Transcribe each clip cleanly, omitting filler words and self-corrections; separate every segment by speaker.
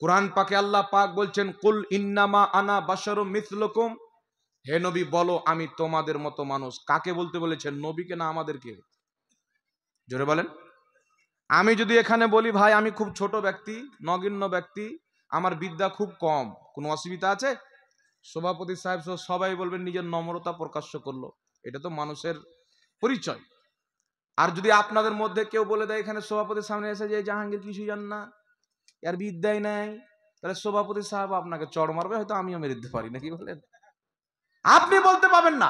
Speaker 1: কুরআন পাকে আল্লাহ পাক বলছেন, কুল ইন্নামা আনা বাশারুম মিথলুকুম, হে নবী বলো আমি তোমাদের মতো মানুষ। কাকে বলতে বলেছেন, নবীকে না আমাদেরকে? জোরে বলেন। আমি যদি এখানে বলি ভাই আমি খুব ছোট ব্যক্তি, নগণ্য ব্যক্তি, আমার বিদ্যা খুব কম, কোনো অসুবিধা আছে? সভাপতি সাহেব সবাই বলবেন নিজের নম্রতা প্রকাশ্য করলো, এটা তো মানুষের পরিচয়। আর যদি আপনাদের মধ্যে কেউ বলে দেয় এখানে সভাপতির সামনে এসে যে জাহাঙ্গীর কিছুই জান না, আর বিদ্যাই নাই, তাহলে সভাপতি সাহেব আপনাকে চড় মারবে, হয়তো আমিও মেরে দিতে পারি, নাকি বলেন? আপনি বলতে পাবেন না।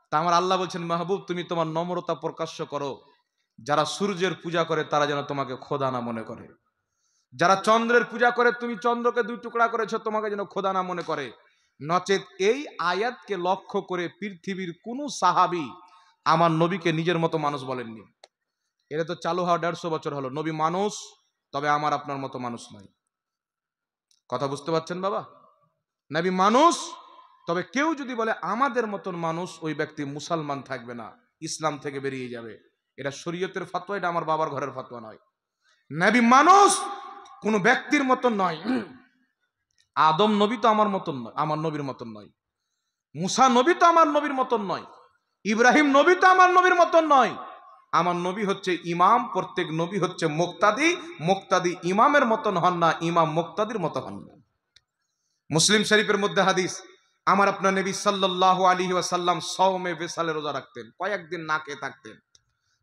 Speaker 1: তা আমার আল্লাহ বলছেন, মাহবুব তুমি তোমার নম্রতা প্রকাশ্য করো, যারা সূর্যের পূজা করে তারা যেন তোমাকে খোদা না মনে করে, যারা চন্দ্রের পূজা করে তুমি চন্দ্রকে দুই টুকরা করেছো তোমাকে যেন খোদা না মনে করে। নচেত এই আয়াতকে লক্ষ্য করে পৃথিবীর কোন সাহাবী আমার নবীকে নিজের মতো মানুষ বলেননি। এটা তো চালু হওয়া 150 বছর হলো। নবী মানুষ, তবে আমার আপনার মতো মানুষ নয়। কথা বুঝতে পারছেন বাবা? নবী মানুষ, তবে কেউ যদি বলে আমাদের মতন মানুষ, ওই ব্যক্তি মুসলমান থাকবে না, ইসলাম থেকে বেরিয়ে যাবে। এটা শরীয়তের ফতোয়া, এটা আমার বাবার ঘরের ফতোয়া নয়। নবী মানুষ কোন ব্যক্তির মতন নয়। আদম নবী তো আমার মতন নয়, আমার নবীর মতন নয়। মুসা নবী তো আমার নবীর মতন নয়। ইব্রাহিম নবী তো আমার নবীর মতন নয়। আমার নবী হচ্ছে ইমাম, প্রত্যেক নবী হচ্ছে মুক্তাদি, মুক্তাদি ইমামের মতন হন না, ইমাম মুক্তাদির মতো হন না। মুসলিম শরীফের মধ্যে হাদিস, আমার আপনার নবী সাল্লাল্লাহু আলাইহি ওয়াসাল্লাম সওমে বেসালে রোজা রাখতেন, কয়েকদিন না খেয়ে থাকতেন।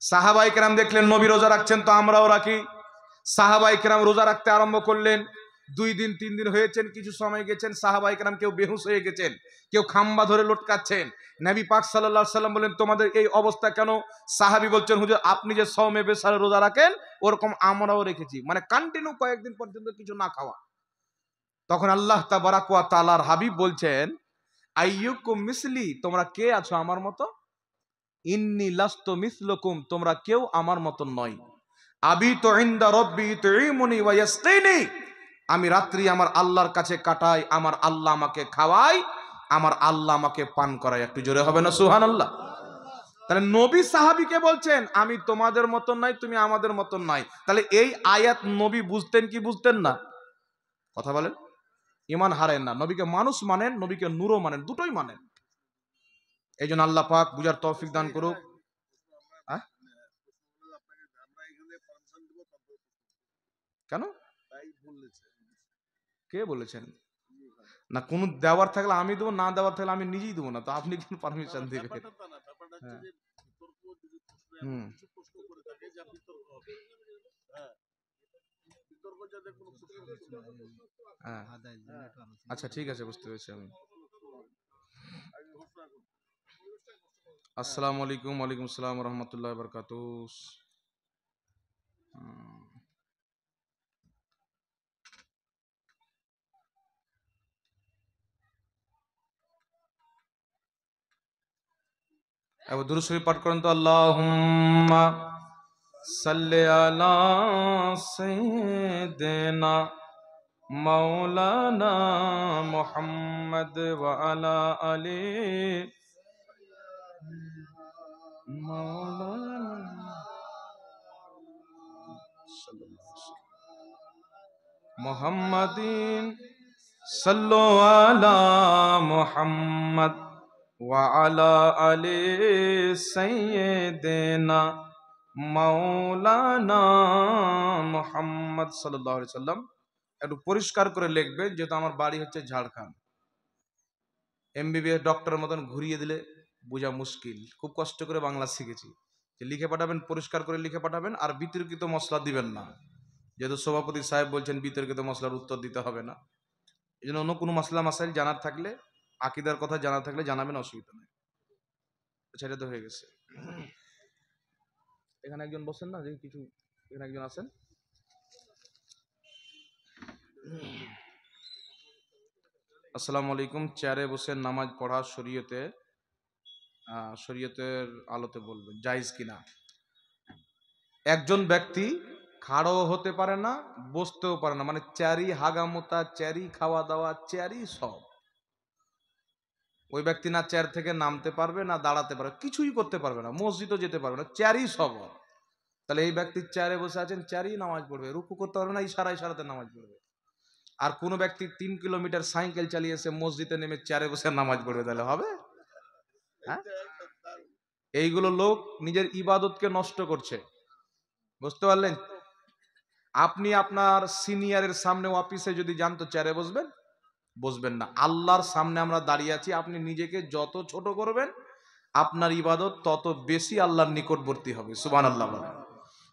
Speaker 1: সাহাবায়ে কেরাম দেখলেন নবী রোজা রাখছেন, তো আমরাও রাখি। সাহাবায়ে কেরাম রোজা রাখতে আরম্ভ করলেন। 2 দিন 3 দিন হয়েছেন, কিছু সময় গেছেন, সাহাবায়ে কেরাম কেউ বেহুশ হয়ে গেছেন, কেউ খাম্বা ধরে লটকাচ্ছেন। নবী পাক সাল্লাল্লাহু আলাইহি সাল্লাম বলেন, তোমাদের এই অবস্থা কেন? সাহাবী বলছেন, হুজুর আপনি যে সওমে বেসালে রোজা রাখেন ওরকম আমরাও রেখেছি, মানে কন্টিনিউ কয়েকদিন পর্যন্ত কিছু না খাওয়া। তখন আল্লাহ তাবারাক ওয়া তাআলার হাবিব বলছেন, আইয়ুকুম মিসলি, তোমরা কে আছো আমার মতো? ইন্নী লাস্তু মিসলুকুম, তোমরা কেউ আমার মতন নয়। আবিতু ইনদা রাব্বি তুইমুনি ওয়া ইয়াসকিনি, আমি রাত্রি আমার আল্লাহর কাছে কাটাই, আমার আল্লাহ আমাকে খাওয়ায়, আমার আল্লাহ আমাকে পান করায়। একটু জোরে হবে না সুবহানাল্লাহ? তাহলে নবী সাহাবীকে বলছেন আমি তোমাদের মতন নাই, তুমি আমাদের মতন নাই। তাহলে এই আয়াত নবী বুঝতেন কি বুঝতেন না? কথা বলেন। ঈমান হারায়েন না, নবীকে মানুষ মানেন, নবীকে নূরও মানেন, দুটোই মানেন। এই জন্য আল্লাহ পাক বুঝার তৌফিক দান করুক। কেন? কে বলেছেন? না কোন দেওয়ার থাকলে আমি দেবো, না দেওয়ার থাকলে আমি নিজেই দেবো না, তো আপনি কেন পারমিশন দিবেন? হুম। হ্যাঁ। আচ্ছা ঠিক আছে, বুঝতে পেরেছি আমি। আসসালামু আলাইকুম। ওয়ালাইকুম আসসালাম ওয়া রাহমাতুল্লাহি ওয়া বারাকাতুহু। এবার দুরূদ শরীফ পাঠ করেন তো। আল্লাহুম্মা সাল্লি আলা সাইয়্যিদিনা মাওলানা মুহাম্মদ ওয়া আলা আলি মাওলানা মুহাম্মাদিন সাল্লু আলা মুহাম্মদ ওয়া আলা আলি সাইয়্যিদিনা মাওলানা মুহাম্মদ সাল্লাল্লাহু আলাইহি সাল্লাম। একটু পরিষ্কার করে লিখবেন, যেহেতু আমার বাড়ি হচ্ছে ঝাড়খণ্ড। এমবিবিএস ডক্টরের মতন ঘুরিয়ে দিলে বোঝা মুশকিল, খুব কষ্ট করে বাংলা শিখেছি। যে লিখে পাঠাবেন পরিষ্কার করে লিখে পাঠাবেন, আর বিতর্কিত মশলা দিবেন না, যেহেতু সভাপতি সাহেব বলছেন বিতর্কিত মশলার উত্তর দিতে হবে না। এই জন্য অন্য কোনো মাসলা মাসাইল জানার থাকলে, আকীদার কথা জানার থাকলে জানাবেন, অসুবিধা নেই। সেটা তো হয়ে গেছে। এখানে একজন বসেন না, যে কিছু এখানে একজন আছেন। আসসালামু আলাইকুম। চেয়ারে বসে নামাজ পড়া শরীয়তের আলোতে বলবেন জায়েজ কিনা? একজন ব্যক্তি খাড়াও হতে পারে না, বসতেও পারে না, মানে চেয়ারই হাগামোতা, চেয়ারই খাওয়া দাওয়া, চেয়ারই সব। ওই ব্যক্তি না চেয়ার থেকে নামতে পারবে, না দাঁড়াতে পারবে, কিছুই করতে পারবে না, মসজিদও যেতে পারবে না, চেয়ারই সব। তাহলে এই ব্যক্তি চেয়ারে বসে আছেন, চেয়ারই নামাজ পড়বে, রুকু করতে পারবে না, ইশারা ইশারাতে নামাজ পড়বে। আর কোনো ব্যক্তি 3 কিলোমিটার সাইকেল চালিয়ে এসে মসজিদে নেমে চেয়ারে বসে নামাজ পড়বে, তাহলে হবে? হ্যাঁ, এইগুলো লোক নিজের ইবাদতকে নষ্ট করছে, বুঝতে পারলেন? আপনি আপনার সিনিয়রের সামনে অফিসে যদি যান তো চেয়ারে বসবেন? বসবেন না। আল্লাহর সামনে আমরা দাঁড়িয়ে আছি, আপনি নিজেকে যত ছোট করবেন আপনার ইবাদত তত বেশি আল্লাহর নিকটবর্তী হবে। সুবহানাল্লাহ বলেন।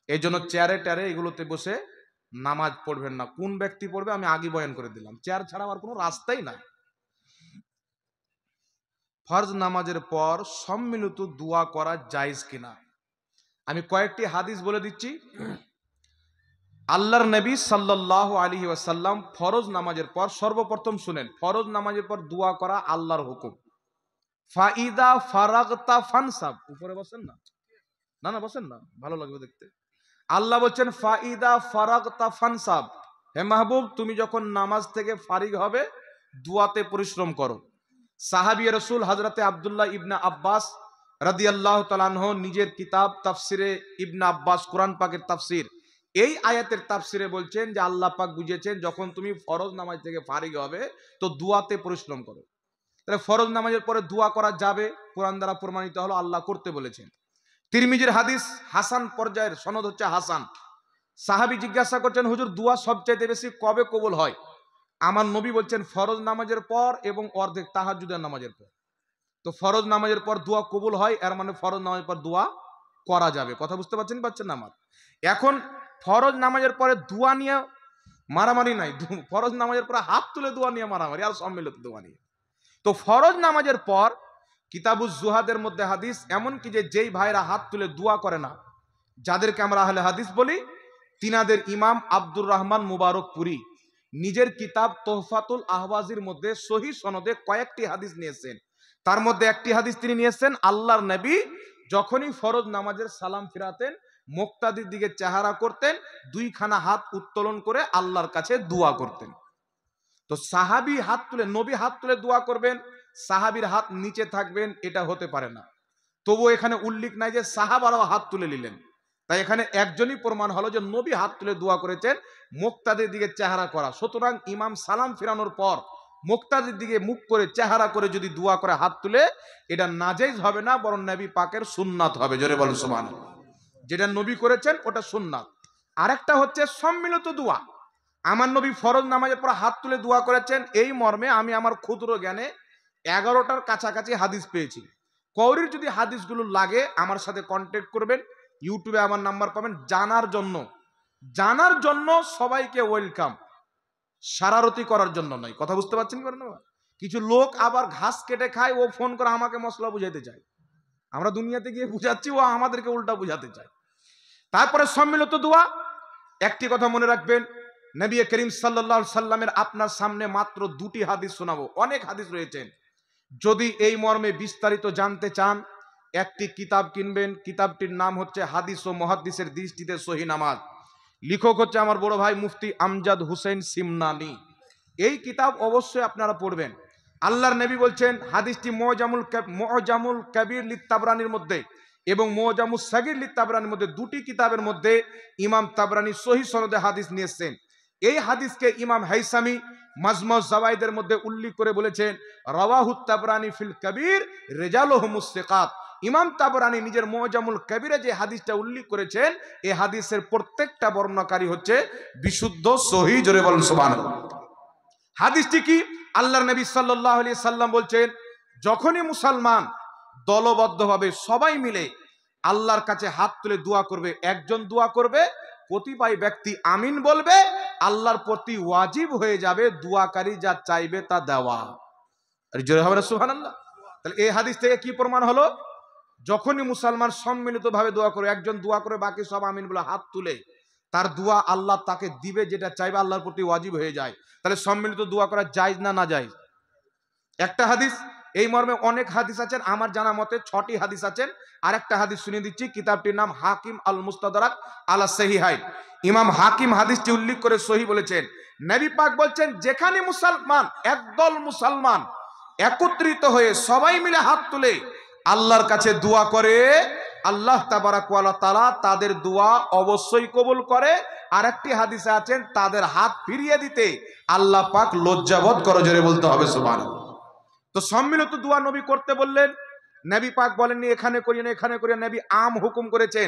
Speaker 1: এই জন্য চেয়ারে ট্যারে এগুলোতে বসে নামাজ পড়বেন না। কোন ব্যক্তি পড়বে আমি আগে বয়ান করে দিলাম, চেয়ার ছাড়া আর কোনো রাস্তাই নাই। ফরজ নামাজের পর সম্মিলিত দোয়া করা জায়েজ কিনা, আমি কয়েকটি হাদিস বলে দিচ্ছি। আল্লাহর নবী সাল্লাল্লাহু আলাইহি ওয়াসাল্লাম ফরজ নামাজের পর, সর্বপ্রথম শুনেন, ফরজ নামাজের পর দোয়া করা আল্লাহর হুকুম। ফাইদা ফারাগতা ফানসাব, উপরে বসেন না, না না বসেন না, ভালো লাগবে দেখতে। আল্লাহ বলছেন ফাইদা ফারাগতা ফানসাব, হে মাহবুব তুমি যখন নামাজ থেকে ফারিগ হবে দুয়াতে পরিশ্রম করো। সাহাবী রাসূল হযরতে আব্দুল্লাহ ইবনে আব্বাস রাদিয়াল্লাহু তাআলা আনহু নিজের কিতাব তাফসিরে ইবনে আব্বাস, কোরআন পাকের তাফসির, এই আয়াতের তাফসিরে বলছেন যে আল্লাহ পাক বুঝিয়েছেন যখন তুমি ফরজ নামাজ থেকে ফারিগ হবে তো দুয়াতে পরিশ্রম করো। তাহলে ফরজ নামাজের পরে দোয়া করা যাবে, কোরআন দ্বারা প্রমাণিত হলো, আল্লাহ করতে বলেছেন। তিরমিজির হাদিস, হাসান পর্যায়ের, সনদ হচ্ছে হাসান। সাহাবী জিজ্ঞাসা করছেন হুজুর দোয়া সবচাইতে বেশি কবে কবুল হয়? আমার নবী বলছেন ফরজ নামাজের পর এবং অর্ধেক তাহাজ্জুদের নামাজের পর। তো ফরজ নামাজের পর দোয়া কবুল হয়, এর মানে ফরজ নামাজের পর দোয়া করা যাবে। কথা বুঝতে পারছেন না আমার? এখন ফরজ নামাজের পরে দোয়া নিয়ে মারামারি নাই, ফরজ নামাজের পরে হাত তুলে দোয়া নিয়ে মারামারি আর সম্মিলিত দোয়া নিয়ে। তো ফরজ নামাজের পর কিতাবুজ জুহাদের মধ্যে হাদিস, এমন কি যে যেই ভাইরা হাত তুলে দোয়া করে না, যাদেরকে আমরা আহলে হাদিস বলি, তিনাদের ইমাম আব্দুর রহমান মুবারকপুরি নিজের কিতাব তোহফাতুল আহওয়াজির মধ্যে সহিহ সনদে কয়েকটি হাদিস নিয়েছেন। তার মধ্যে একটি হাদিস তিনি নিয়েছেন, আল্লাহর নবী যখনই ফরজ নামাজের সালাম ফিরাতেন মুক্তাদির দিকে চেহারা করতেন, দুইখানা হাত উত্তোলন করে আল্লাহর কাছে দোয়া করতেন। তো সাহাবী হাত তুলে, নবী হাত তুলে দোয়া করবেন, সাহাবীর হাত নিচে থাকবেন, এটা হতে পারে না। তবু এখানে উল্লেখ নাই যে সাহাবারাও হাত তুলে নিলেন, তাই এখানে একজনই প্রমাণ হলো যে নবী হাত তুলে দোয়া করেছেন, মুক্তাদির দিকে চেহারা করা। সুতরাং ইমাম সালাম ফিরানোর পর মুক্তাদির দিকে মুখ করে চেহারা করে যদি দোয়া করে হাত তুলে, এটা নাজায়েজ হবে না, বরং নবী পাকের সুন্নাত হবে। জোরে বলেন সুবহানাল্লাহ। যেটা নবী করেছেন ওটা সুন্নাত। আরেকটা হচ্ছে সম্মিলিত দোয়া। আমার নবী ফরজ নামাজের পর হাত তুলে দোয়া করেছেন, এই মর্মে আমি আমার ক্ষুদ্র জ্ঞানে 11টার কাছাকাছি হাদিস পেয়েছি। কৌরির যদি হাদিসগুলো লাগে আমার সাথে কন্ট্যাক্ট করবেন, ইউটিউবে আমার নাম্বার পাবেন। জানার জন্য সবাইকে ওয়েলকাম, সারারতি করার জন্য নয়। কথা বুঝতে পারছেন? কিছু লোক আবার ঘাস কেটে খায়, ও ফোন করে আমাকে মশলা বুঝাইতে চায়, আমরা দুনিয়াতে গিয়ে বুঝাচ্ছি, ও আমাদেরকে উল্টা বুঝাতে চায়। তারপরে সম্মিলিত দোয়া, একটি কথা মনে রাখবেন, নবী করিম সাল্লাল্লাহু আলাইহি সাল্লামের আপনার সামনে মাত্র 2টি হাদিস শোনাবো, অনেক হাদিস রয়েছেন। যদি এই মর্মে বিস্তারিত জানতে চান একটি কিতাব কিনবেন, কিতাবটির নাম হচ্ছে হাদিস ও মুহাদ্দিসের দৃষ্টিতে সহিহ নামাজ। লেখক হচ্ছে আমার বড় ভাই মুফতি আমজাদ হোসেন সিমনানি। এই কিতাব অবশ্যই আপনারা পড়বেন। আল্লাহর নবী বলছেন, হাদিসটি মুআজামুল কাবীর লিত-তাবরানির মধ্যে এবং মুআজামুস সাগীর লিত-তাবরানির মধ্যে, 2টি কিতাবের মধ্যে ইমাম তাবরানি সহিহ সনদে হাদিস নিয়েছেন। এই হাদিসকে ইমাম হাইসামি মাজমুজ জাওয়াইদের মধ্যে উল্লেখ করে বলেছেন, রাওয়াহুত তাবরানি ফিল কাবীর রিজালুহুমুস সিকাত। ইমাম তাবরানি নিজের মুআজামুল কাবীরে যে হাদিসটা উল্লেখ করেছেন, এই হাদিসের প্রত্যেকটা বর্ণনাকারী হচ্ছে বিশুদ্ধ সহিহ। জোরে বলেন সুবহানাল্লাহ। হাদিসটি কি? আল্লাহর নবী সাল্লাল্লাহু আলাইহি সাল্লাম বলছেন, যখনই মুসলমান দলবদ্ধভাবে সবাই মিলে আল্লাহর কাছে হাত তুলে দোয়া করবে, একজন দোয়া করবে, কতিপয় ব্যক্তি আমিন বলবে, আল্লাহর প্রতি ওয়াজিব হয়ে যাবে দোয়াকারী যা চাইবে তা দেওয়া। আর জোরে হবে না সুবহানাল্লাহ? তাহলে এই হাদিস থেকে কি প্রমাণ হলো? যখনই মুসলমান সম্মিলিতভাবে দোয়া করে, একজন দোয়া করে বাকি সব আমিন বলে হাত তুলে, তার দোয়া আল্লাহ তাকে দিবে, যেটা চাইবে আল্লাহর প্রতি ওয়াজিব হয়ে যায়। তাহলে সম্মিলিত দোয়া করা জায়েজ না না জায়েজ? একটা হাদিস, এই মর্মে অনেক হাদিস আছেন, আমার জানা মতে 6টি হাদিস আছেন। আরেকটা হাদিস শুনিয়ে দিচ্ছি, কিতাবটির নাম হাকিম আল মুস্তাদরাক আলা সহিহাইন। ইমাম হাকিম হাদিসটি উল্লেখ করে সহিহ বলেছেন। নবী পাক বলছেন, যেখানে মুসলমান, একদল মুসলমান একত্রিত হয়ে সবাই মিলে হাত তুলে আল্লাহর কাছে দোয়া করে, আল্লাহ তাবারাক ওয়া তাআলা তাদের দোয়া অবশ্যই কবুল করে। আরেকটি হাদিসে আছেন তাদের হাত ফিরিয়ে দিতে আল্লাহ পাক লজ্জাবোধ করে, জোরে বলতে হবে সুবহানাল্লাহ। তো সম্মিলিত দোয়া নবী করতে বললেন, নবী পাক বলেননি এখানে করিয়েন এখানে করিয়েন, নবী আম হুকুম করেছেন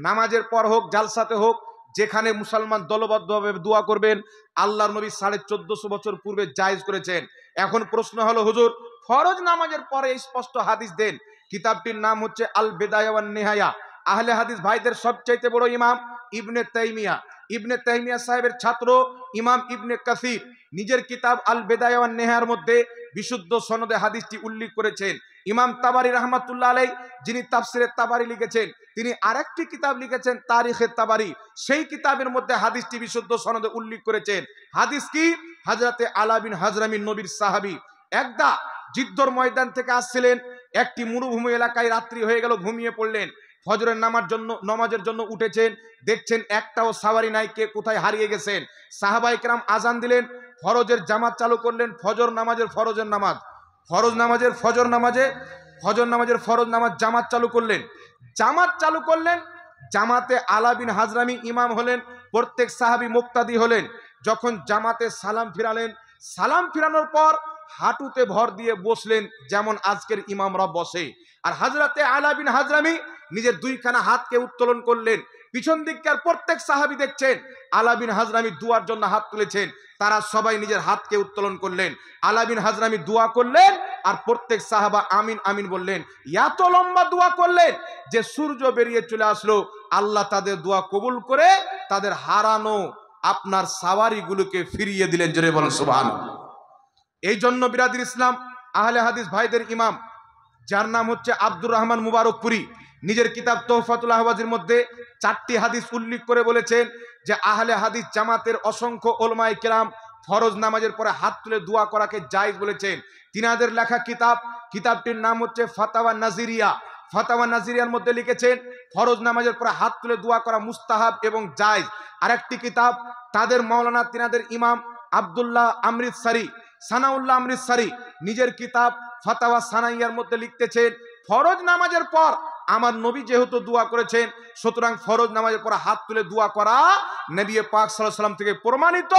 Speaker 1: নামাজের পর হোক জালসাতে হোক যেখানে মুসলমান দলবদ্ধভাবে দোয়া করবেন আল্লাহর নবী 1450 বছর পূর্বে জায়েজ করেছেন। এখন প্রশ্ন হলো হুজুর ফরজ নামাজের পরে স্পষ্ট হাদিস দেন, কিতাবটির নাম হচ্ছে আল বিদায়া ওয়ান নিহায়া। আহলে হাদিস ভাইদের সবচাইতে বড় ইমাম ইবনে তাইমিয়া, ইবনে তাইমিয়া সাহেবের ছাত্র ইমাম ইবনে কাসির নিজের কিতাব আল বিদায়া ওয়ান নিহায়ার মধ্যে বিশুদ্ধ সনদে হাদিসটি উল্লেখ করেছেন। ইমাম তাবারি রাহমাতুল্লাহ আলাইহি যিনি তাফসিরে তাবারি লিখেছেন তিনি আরেকটি কিতাব লিখেছেন তারিখে তাবারি, সেই কিতাবের মধ্যে হাদিসটি বিশুদ্ধ সনদে উল্লেখ করেছেন। হাদিস কি? হযরতে আলা বিন হাজরামিন নবীর সাহাবী একদা যুদ্ধের ময়দান থেকে আসছিলেন, একটি মরুভূমি এলাকায় রাত্রি হয়ে গেল, ঘুমিয়ে পড়লেন। ফজরের নামাজের জন্য উঠেছেন, দেখছেন একটাও সাওয়ারি নাই, কে কোথায় হারিয়ে গেছেন। সাহাবায়ে কেরাম আজান দিলেন, ফরজের জামাত চালু করলেন, ফজর নামাজের ফরজ নামাজ জামাত চালু করলেন। জামাতে আলা বিন হাজরামি ইমাম হলেন, প্রত্যেক সাহাবী মুক্তাদি হলেন। যখন জামাতে সালাম ফিরানোর পর হাঁটুতে ভর দিয়ে বসলেন যেমন আজকের ইমামরা বসে, আর হযরতে আলা বিন হাজরামি নিজের দুইখানা হাতকে উত্তোলন করলেন। পিছন দিককার প্রত্যেক সাহাবী দেখছেন আলা বিন হাজরামি দুয়ার জন্য হাত তুলেছেন, তারা সবাই নিজের হাতকে উত্তোলন করলেন। আলা বিন হাজরামি দোয়া করলেন আর প্রত্যেক সাহাবা আমিন আমিন বললেন। এত লম্বা দোয়া করলেন যে সূর্য বেরিয়ে চলে আসলো। আল্লাহ তাদের দোয়া কবুল করে তাদের হারানো আপনার সাওয়ারিগুলোকে ফিরিয়ে দিলেন, জোরে বলেন সুবহানাল্লাহ। এই জন্য বিরাদির ইসলাম আহলে হাদিস ভাইদের ইমাম যার নাম হচ্ছে আব্দুর রহমান মুবারকপুরি নিজের কিতাব তোহফাতুল আহওয়াজের মধ্যে 4টি হাদিস উল্লেখ করে বলেছেন যে আহলে হাদিস জামাতের অসংখ্য উলামায়ে কেরাম ফরজ নামাজের পরে হাত তুলে দোয়া করাকে জায়েজ বলেছেন। তিনাদের লেখা কিতাবটির নাম হচ্ছে ফাতাওয়া নাজিরিয়ার মধ্যে লিখেছেন ফরজ নামাজের পরে হাত তুলে দোয়া করা মুস্তাহাব এবং জায়েজ। আরেকটি কিতাব তাদের মাওলানা তিনাদের ইমাম সানাউল্লাহ আমৃতসারি নিজের কিতাব ফাতাওয়া সানাইয়ার মধ্যে লিখতেছেন ফরজ নামাজের পর আমার নবী যেহেতু দোয়া করেছেন সুতরাং ফরজ নামাজের পর হাত তুলে দোয়া করা নবী পাক সাল্লাল্লাহু আলাইহি সাল্লাম থেকে প্রমাণিত।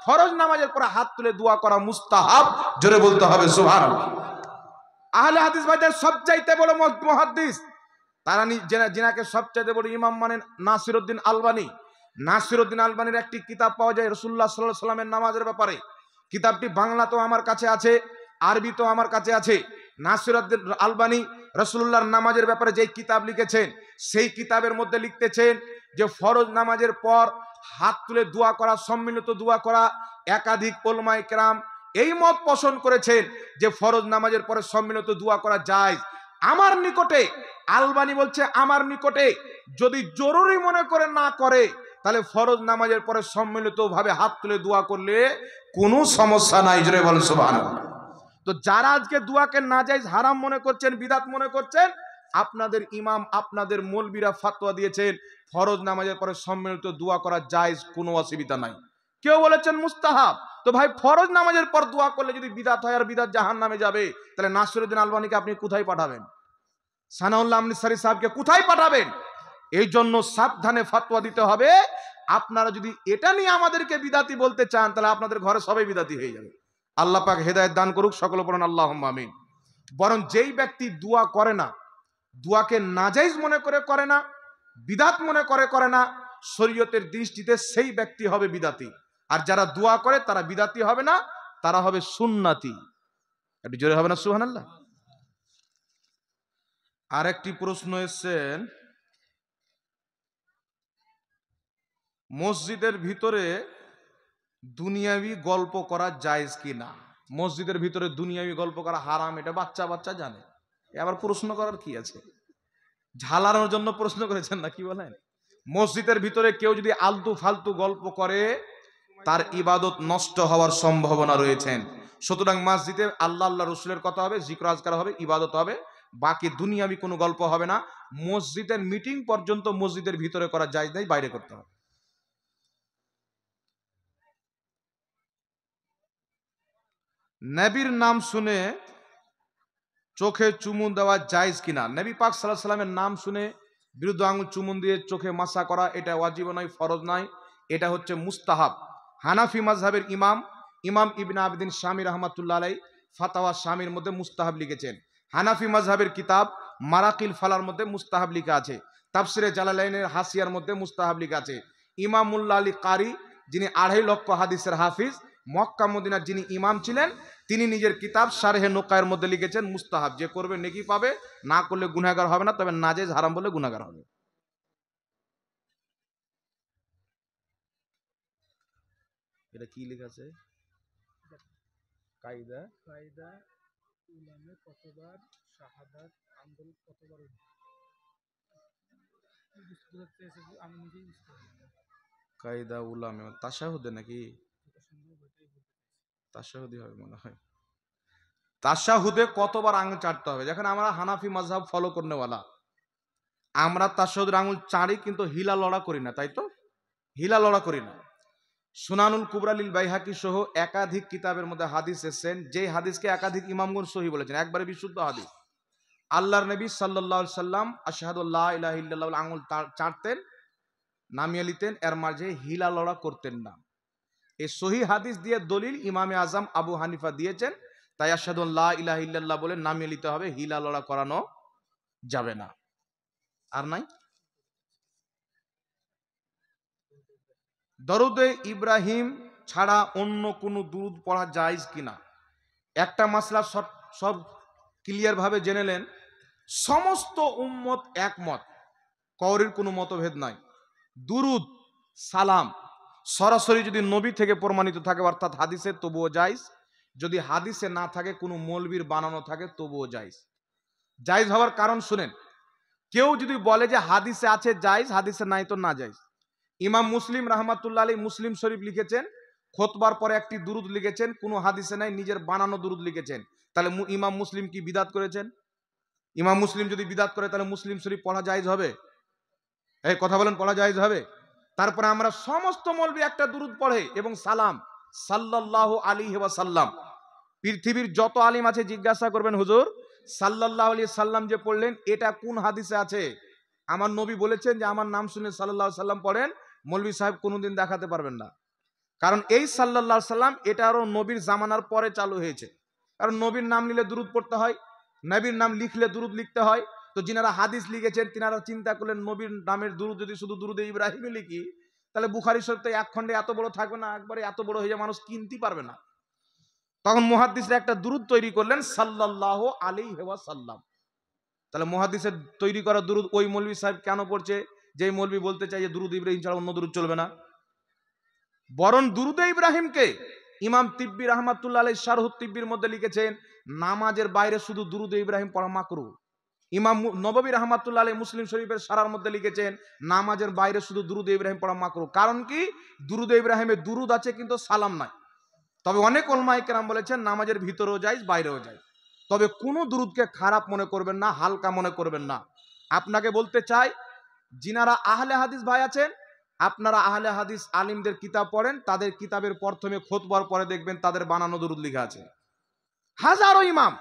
Speaker 1: ফরজ নামাজের পর হাত তুলে দোয়া করা মুস্তাহাব, জোরে বলতে হবে সুবহানাল্লাহ। আহলে হাদিস ভাইদের সবচাইতে বড় মুহাদ্দিস তারা যিনাকে সবচাইতে বড় ইমাম মানেন নাসিরউদ্দিন আলবানীর একটি কিতাব পাওয়া যায় রাসূলুল্লাহ সাল্লাল্লাহু আলাইহি সাল্লামের নামাজের ব্যাপারে। কিতাবটি বাংলাতেও আমার কাছে আছে, আরবিতেও আমার কাছে আছে। নাসিরউদ্দিন আলবানী রাসূলুল্লাহর নামাজের ব্যাপারে যে কিতাব লিখেছেন সেই কিতাবের মধ্যে লিখতেছেন যে ফরজ নামাজের পর হাত তুলে দোয়া করা, সম্মিলিত দোয়া করা, একাধিক উলামায়ে কেরাম এই মত পোষণ করেছেন যে ফরজ নামাজের পরে সম্মিলিত দোয়া করা জায়েজ। আমার নিকটে আলবানী বলছে আমার নিকটে যদি জরুরি মনে করে না করে তাহলে ফরজ নামাজের পরে সম্মিলিত ভাবে হাত তুলে দোয়া করলে কোনো সমস্যা নাই, জোরে বলেন সুবহানাল্লাহ। তো যারা আজকে দোয়াকে নাজায়েজ হারাম মনে করছেন, বিদআত মনে করছেন, আপনাদের ইমাম আপনাদের মৌলবীরা ফতোয়া দিয়েছেন ফরজ নামাজের পরে সম্মিলিত দোয়া করা জায়েজ, কোনো অসুবিধা নাই। কেউ বলেছেন মুস্তাহাব। তো ভাই ফরজ নামাজের পর দোয়া করলে যদি বিদআত হয় আর বিদআত জাহান্নামে যাবে তাহলে নাসিরউদ্দিন আলবানীকে আপনি কোথায় পাঠাবেন? সানাউল্লাহ আমৃতসারি সাহেবকে কোথায় পাঠাবেন? এই জন্য সাবধানে ফতোয়া দিতে হবে। আপনারা যদি এটা নিয়ে আমাদেরকে বিদআতি বলতে চান তাহলে আপনাদের ঘরে সবাই বিদআতি হয়ে যাবে। আল্লাহ পাক হেদায়েত দান করুক, সকলে পড়ুন আল্লাহুম্মা আমিন। বরং যেই ব্যক্তি দোয়া করে না, দোয়াকে নাজায়েজ মনে করে না, বিদআত মনে করে না, শরীয়তের দৃষ্টিতে সেই ব্যক্তি হবে বিদআতি। আর যারা দোয়া করে তারা বিদআতি হবে না, তারা হবে সুন্নাতি। একটু জোরে হবে না সুবহানাল্লাহ? আরেকটি প্রশ্ন এসেছেন, মসজিদের ভিতরে দুনিয়াবি গল্প করা জায়েজ কিনা? মসজিদের ভিতরে দুনিয়াবি গল্প করা হারাম, এটা বাচ্চা জানে। আবার প্রশ্ন করার কি আছে? ঝালানোর জন্য প্রশ্ন করেছেন না কি বলেন? মসজিদের ভিতরে কেউ যদি আলতু ফালতু গল্প করে তার ইবাদত নষ্ট হওয়ার সম্ভাবনা রয়েছে। সুতরাং মসজিদে আল্লাহ রাসূলের কথা হবে, জিক্র আজকার হবে, ইবাদত হবে, বাকি দুনিয়াবি কোনো গল্প হবে না। মসজিদের মিটিং পর্যন্ত মসজিদের ভিতরে করা জায়েজ নাই, বাইরে করতে হবে। নবীর নাম শুনে চোখে চুমু দেওয়া জায়েজ কিনা? নবী পাক সাল্লাল্লাহু আলাইহি সাল্লামের নাম শুনে বিরুদ্ধ আঙুল চুমুন দিয়ে চোখে মাসা করা এটা ওয়াজিব নয়, ফরজ নয়, এটা হচ্ছে মুস্তাহাব। হানাফি মাযহাবের ইমাম ইমাম ইবনে আবিদিন শামী রাহমাতুল্লাহ আলাইহি ফাতাওয়া শামীর মধ্যে মুস্তাহাব লিখেছেন। হানাফি মাযহাবের কিতাব মারাকিল ফালার মধ্যে মুস্তাহাব লেখা আছে। তাফসিরে জালালাইনের হাসিয়ার মধ্যে মুস্তাহাব লেখা আছে। ইমাম মুল্লা আলী কারি, যিনি 2.5 লক্ষ হাদিসের হাফিজ, মক্কা মদিনার যিনি ইমাম ছিলেন, তিনি নিজের কিতাব শারহে নুকায়ের মধ্যে লিখেছেন মুস্তাহাব, যে করবে নেকি পাবে, না করলে গুনাহগার হবে না, তবে নাজেজ হারাম বলে গুনাহগার হবে। এটা কি লেখা আছে? কায়দা
Speaker 2: কায়দা উলামে কতবার শাহাদাত আঙ্গুল কতবার আমি নিজেই বুঝতে পারি না।
Speaker 1: কায়দা উলামে তাশাহুদে নাকি? তাশাহুদি হবে মনে হয়। তাশাহুদে কতবার আঙুল চাটতে হবে? দেখেন আমরা হানাফি মাযহাব ফলো করনেওয়ালা, আমরা তাশাহুদের আঙুল চাড়ি, কিন্তু হিলা লড়া করি না, তাই তো? হিলা লড়া করি না। সুনানুল কুবরা লিল বাইহাকি সহ একাধিক কিতাবের মধ্যে হাদিস এসেছেন, যে হাদিসকে একাধিক ইমামগণ সহিহ বলেছেন, একবারে বিশুদ্ধ হাদিস। আল্লাহর নবী সাল্লাল্লাহু আলাইহি সাল্লাম আশহাদু আল্লা ইলাহা ইল্লাল্লাহ বলে আঙুল চাটতেন, নামিয়ে নিতেন, এর মাঝে হিলা লড়া করতেন না। এই সহিহ হাদিস দিয়ে দলিল ইমামে আজম আবু হানিফা দিয়েছেন, তাই আশহাদু আল্লা ইলাহা ইল্লাল্লাহ বলে নামিয়ে নিতে হবে, হিলা লড়া করানো যাবে না। আর নাই দরুদে ইব্রাহিম ছাড়া অন্য কোনো দুরূদ পড়া জায়েজ কিনা? একটা মাসলা সব ক্লিয়ার ভাবে জেনে নেন। সমস্ত উম্মত একমত, কওরের কোনো মতভেদ নাই। দুরুদ সালাম সরাসরি যদি নবী থেকে প্রমাণিত থাকে, অর্থাৎ হাদিসে, তবুও জায়েজ। যদি হাদিসে না থাকে, কোনো মৌলবীর বানানো থাকে, তবুও জায়েজ। জায়েজ হওয়ার কারণ শুনেন। কেউ যদি বলে যে হাদিসে আছে জায়েজ, হাদিসে নাই তো না জায়েজ। ইমাম মুসলিম রাহমাতুল্লাহ আলাইহি মুসলিম শরীফ লিখেছেন, খুতবার পরে একটি দুরুদ লিখেছেন, কোনো হাদিসে নাই, নিজের বানানো দুরুদ লিখেছেন। তাহলে ইমাম মুসলিম কি বিদাত করেছেন? ইমাম মুসলিম যদি বিদাত করে, তাহলে মুসলিম শরীফ পড়া জায়েজ হবে? এই কথা বলেন, পড়া জায়েজ হবে? তারপরে আমরা সমস্ত মৌলবি একটা দুরুদ পড়ে এবং সালাম সাল্লাল্লাহু আলাইহি ওয়াসাল্লাম। পৃথিবীর যত আলিম আছে জিজ্ঞাসা করবেন, হুজুর সাল্লাল্লাহু আলাইহি সাল্লাম যে পড়লেন, এটা কোন হাদিসে আছে? আমার নবী বলেছেন যে আমার নাম শুনে সাল্লাল্লাহু আলাইহি সাল্লাম পড়েন, মৌলভী সাহেব কোনোদিন দেখাতে পারবেন না। কারণ এই সাল্লাল্লাহু আলাইহি সাল্লাম এটা আরো নবীর জামানার পরে চালু হয়েছে। কারণ নবীর নাম নিলে দুরুদ পড়তে হয়, নবীর নাম লিখলে দুরুদ লিখতে হয়। তো যিনারা হাদিস লিখেছেন তিনারা চিন্তা করলেন, নবীর নামের দুরুদ যদি শুধু দুরুদে ইব্রাহিমে লিখি, তাহলে বুখারী শরীফ তো এক খণ্ডে এত বড় থাকবে না, একবারে এত বড় হয়ে যায়, মানুষ কিনতেই পারবে না। তখন মুহাদ্দিসরা একটা দুরুদ তৈরি করলেন, সাল্লাল্লাহু আলাইহি ওয়াসাল্লাম। তাহলে মুহাদ্দিসের তৈরি করা দুরুদ ওই মৌলভী সাহেব কেন পড়ছে, যেই মৌলভী বলতে চাই যে দুরুদ ইব্রাহিম ছাড়া অন্য দুরুদ চলবে না? বরং দুরুদে ইব্রাহিমকে ইমাম তিব্বি রাহমাতুল্লাহ আলাইহি শারহুত তিব্বির মধ্যে লিখেছেন, নামাজের বাইরে শুধু দুরুদে ইব্রাহিম পড়া মাকরুহ। ইমাম নববী রাহমাতুল্লাহ আলাইহি মুসলিম শরীফের সারার মধ্যে লিখেছেন, নামাজের বাইরে শুধু দুরুদে ইব্রাহিম পড়া মাকরুহ। কারণ কি? দুরুদে ইব্রাহিমে দুরুদ আছে কিন্তু সালাম নাই। তবে অনেক উলামায়ে কেরাম বলেছেন নামাজের ভিতরেও জায়েজ, বাইরেও জায়েজ। তবে কোনো দুরুদকে খারাপ মনে করবেন না, হালকা মনে করবেন না। আপনাকে বলতে চাই, যিনারা আহলে হাদিস ভাই আছেন, আপনারা আহলে হাদিস আলিমদের কিতাব পড়েন, তাদের কিতাবের প্রথমে খুতবার পরে দেখবেন তাদের বানানো দুরুদ লেখা আছে। হাজারো ইমাম।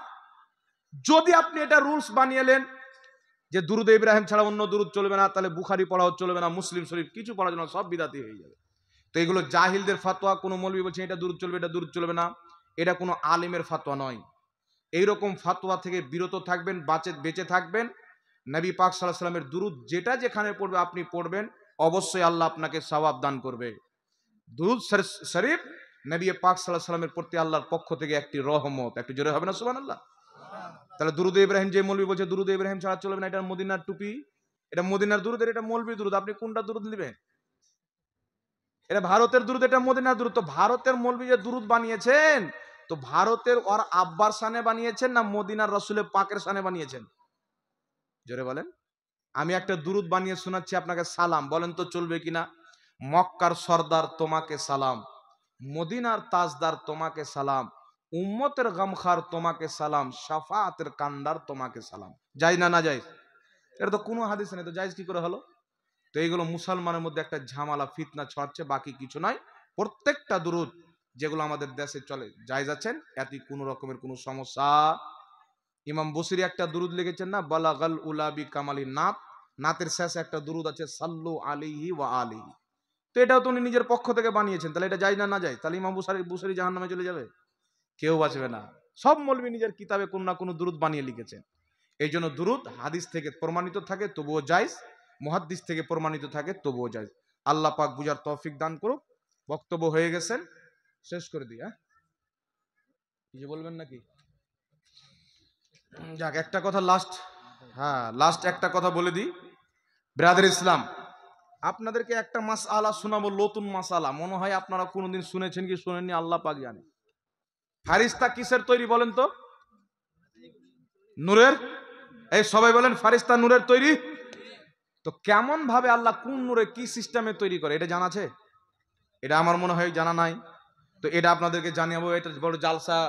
Speaker 1: যদি আপনি এটা রুলস বানিয়েলেন যে দুরুদ ইব্রাহিম ছাড়া অন্য দুরুদ চলবে না, তাহলে বুখারী পড়াও চলবে না, মুসলিম শরীফ কিছু পড়া যাবে না, সব বিদাতি হয়ে যাবে। তো এগুলো জাহিলদের ফাতোয়া। কোনো মৌলবী বলছে এটা দুরুদ চলবে, এটা দুরুদ চলবে না, এটা কোনো আলিমের ফাতোয়া নয়। এইরকম ফাতোয়া থেকে বিরত থাকবেন, বেঁচে থাকবেন। নবী পাক সাল্লাল্লাহু আলাইহি ওয়াসাল্লামের দুরুদ যেটা যেখানে পড়বে আপনি পড়বেন, অবশ্যই আল্লাহ আপনাকে সওয়াব দান করবে। দুরুদ শরীফ নবী পাক সাল্লাল্লাহু আলাইহি ওয়াসাল্লামের প্রতি আল্লাহর পক্ষ থেকে একটি রহমত। একটু জোরে হবে না সুবহানাল্লাহ? তাহলে দুরুদ ইব্রাহিম, যে মৌলবী বলছে দুরুদ ইব্রাহিম ছাড়া চলবে না, এটা মদিনার টুপি, এটা মদিনার দুরুদ, এটা মৌলবী দুরুদ, আপনি কোনটা দুরুদ নেবেন? এটা ভারতের দুরুদ, এটা মদিনার দুরুদ। তো ভারতের মৌলবী যে দুরুদ বানিয়েছেন, তো ভারতের ওর আব্বার শানে বানিয়েছেন না মদিনার রাসূলের পাকের শানে বানিয়েছেন? জোরে বলেন। আমি একটা দুরুদ বানিয়ে শোনাচ্ছি আপনাকে, সালাম বলেন তো চলবে কিনা? মক্কার সর্দার তোমাকে সালাম, মদিনার তাজদার তোমাকে সালাম, উম্মতের গামখার তোমাকে সালাম, শাফাআতের কান্ডার তোমাকে সালাম। জায়েজ না না জায়েজ? এটা তো কোনো হাদিসে নেই, তো জায়েজ কি করে হলো? তো এইগুলো মুসলমানের মধ্যে একটা ঝামেলা ফিতনা ছড়াচ্ছে, বাকি কিছু নয়। প্রত্যেকটা দুরুদ যেগুলো আমাদের দেশে চলে জায়েজ আছেন, এতে কোনো রকমের কোনো সমস্যা। ইমাম বসরি একটা দুরুদ লিখেছেন না, বালাগাল উলা বি কামালি নাত, নাতের শেষে একটা দুরুদ আছে, সাল্লু আলাইহি ওয়া আলিহি। তো এটাও তো উনি নিজের পক্ষ থেকে বানিয়েছেন, তাহলে এটা যায় না না যায়? তাহলে ইমাম বুখারী জাহান্নামে চলে যাবে? কেউ বাঁচবে না। সব মৌলবী নিজের কিতাবে কোন না কোনো দুরুদ বানিয়ে লিখেছেন। এই জন্য দুরুদ হাদিস থেকে প্রমাণিত থাকে তবুও জায়েজ, মুহাদ্দিস থেকে প্রমাণিত থাকে তবুও জায়েজ। আল্লাহ পাক বুঝার তৌফিক দান করুক। বক্তব্য হয়ে গেছেন, শেষ করে দিই। হ্যাঁ, কিছু বলবেন নাকি? যাক, একটা কথা লাস্ট, হ্যাঁ লাস্ট একটা কথা বলে দিই। ব্রাদার ইসলাম, আপনাদেরকে একটা মাসআলা শোনাবো, নতুন মাসআলা, মনে হয় আপনারা কোনোদিন শুনেছেন কি শুনেননি আল্লাহ পাক জানে। ফারিস্তা কিসের তৈরি বলেন তো? নূরের। এই সবাই বলেন ফারিস্তা নূরের তৈরি। তো কেমন ভাবে আল্লাহ কোন নূরে কি সিস্টেমে তৈরি করে এটা জানা আছে? এটা আমার মনে হয় জানা নাই। তো এটা আপনাদেরকে জানাবো। এটা বড় জালসা,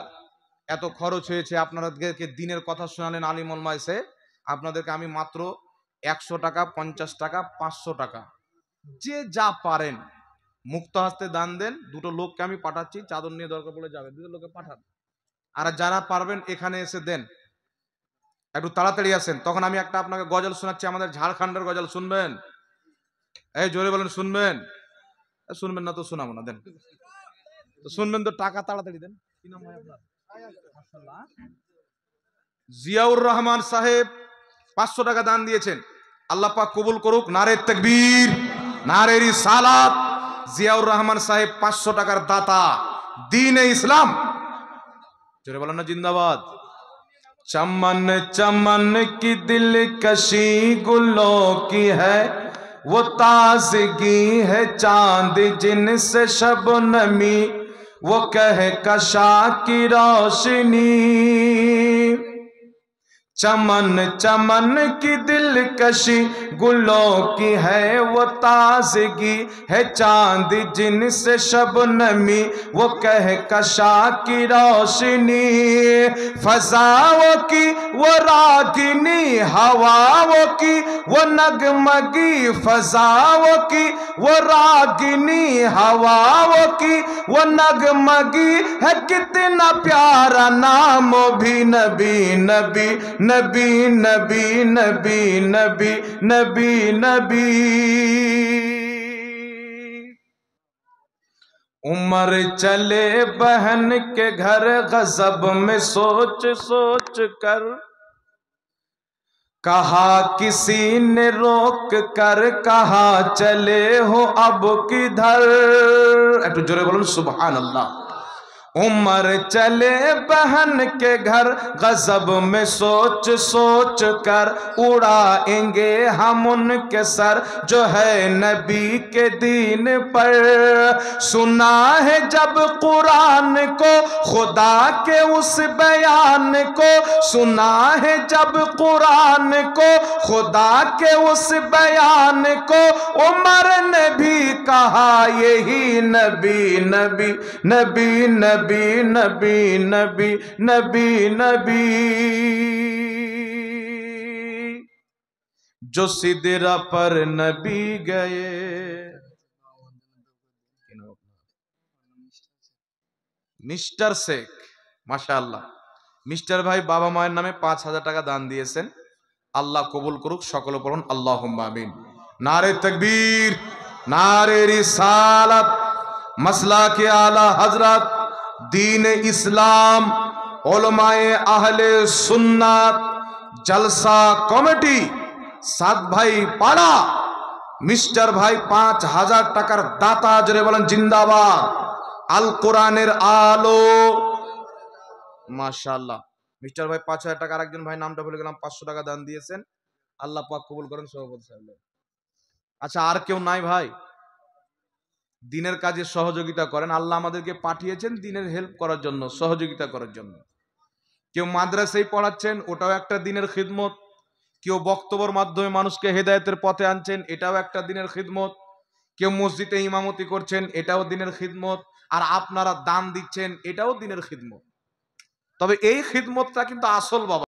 Speaker 1: এত খরচ হয়েছে, আপনাদেরকে দিনের কথা শোনালেন আলিম ওলামা এসে। আপনাদেরকে আমি মাত্র 100 টাকা, 50 টাকা, 500 টাকা, যে যা পারেন মুক্ত হস্তে দান দেন। দুটো লোককে আমি পাঠাচ্ছি, চাদর নিয়ে দরকার পড়লে যাবেন, দুটো লোককে পাঠান। আর যারা পারবেন এখানে এসে দেন, একটু তাড়াতাড়ি আসেন। তখন আমি একটা আপনাকে গজল শোনাচ্ছি, আমাদের ঝাড়খণ্ডের গজল, শুনবেন? এই জোরে বলেন শুনবেন? শুনবেন না তো শোনাবো না, দেন তো শুনবেন তো, টাকা তাড়াতাড়ি দেন। কি নাম হয় আপনার? মাশাআল্লাহ। জিয়াউর রহমান সাহেব 500 টাকা দান দিয়েছেন, আল্লাহ পাক কবুল করুক। নারে তাকবীর, নারে রিসালাত। জিয়াউর রহমান সাহেব 500 টাকার দাতা, দ্বীনে ইসলাম। জোরে বলেন না জিন্দাবাদ। चमन चमन की दिलकशी गुलों की है, वो ताजगी है चांद जिनसे शबनमी, वो कह कशा की रोशनी। चमन चमन की दिलकशी गुलों की है, वो ताजगी है चांद जिनसे शबनमी, वो कह कशा की रोशनी। फजाओं की वो रागिनी, हवाओं की वो नगमगी, फजाओं की वो रागिनी, हवाओं की वो नगमगी है। कितना प्यारा नाम भी नबी नबी नबी नबी नबी नबी नबी नबी। उमर चले बहन के घर, गजब में सोच सोच कर कहा किसी ने रोक कर, कहा चले हो अब किधर। একটু জোরে বলুন সুবहान अल्लाह। उमर चले बहन के घर, गजब में सोच सोच कर उड़ाएंगे हम उनके सर, जो है नबी के दीन पर। सुना है जब कुरान को, खुदा के उस बयान को, सुना है जब कुरान को, खुदा के उस बयान को, उमर ने भी कहा यही नबी नबी नबी नबी नबी नबी नबी नबी। जो सिदरा पर नबी गए, মিস্টার শেখ, মাশাআল্লাহ। মিস্টার ভাই বাবা মায়ের নামে 5000 টাকা দান দিয়েছেন, আল্লাহ কবুল করুক। সকলে পড়ুন আল্লাহুম্মা আমিন। নারে তাকবীর, নারে রিসালাত, মাসলা কে আলা হযরত, दीन इस्लाम, उलमाए आहले सुन्नात, जलसा कमिटी, सात भाई पाड़ा, मिस्टर भाई 5000 টাকার দাতা, জোরে বলেন জিন্দাবাদ। আল কোরআনের আলো, মাশাআল্লাহ। মিস্টার ভাই 5000 টাকা, আরেকজন ভাই নামটা ভুলে গেলাম, 500 টাকা দান দিয়েছেন, আল্লাহ পাক কবুল করেন সভাপতি সাহেব। আচ্ছা, আর কেউ নাই ভাই? দিনের কাজে সহযোগিতা করেন, আল্লাহ আমাদেরকে পাঠিয়েছেন দিনের হেল্প করার জন্য, সহযোগিতা করার জন্য। কেউ মাদ্রাসায় পড়াচ্ছেন, ওটাও একটা দিনের খিদমত। কেউ বক্তব্যের মাধ্যমে মানুষকে হেদায়েতের পথে আনছেন, এটাও একটা দিনের খিদমত। কেউ মসজিদে ইমামতি করছেন, এটাও দিনের খিদমত। আর আপনারা দান দিচ্ছেন, এটাও দিনের খিদমত। তবে এই খিদমতটা কিন্তু আসল বাবা।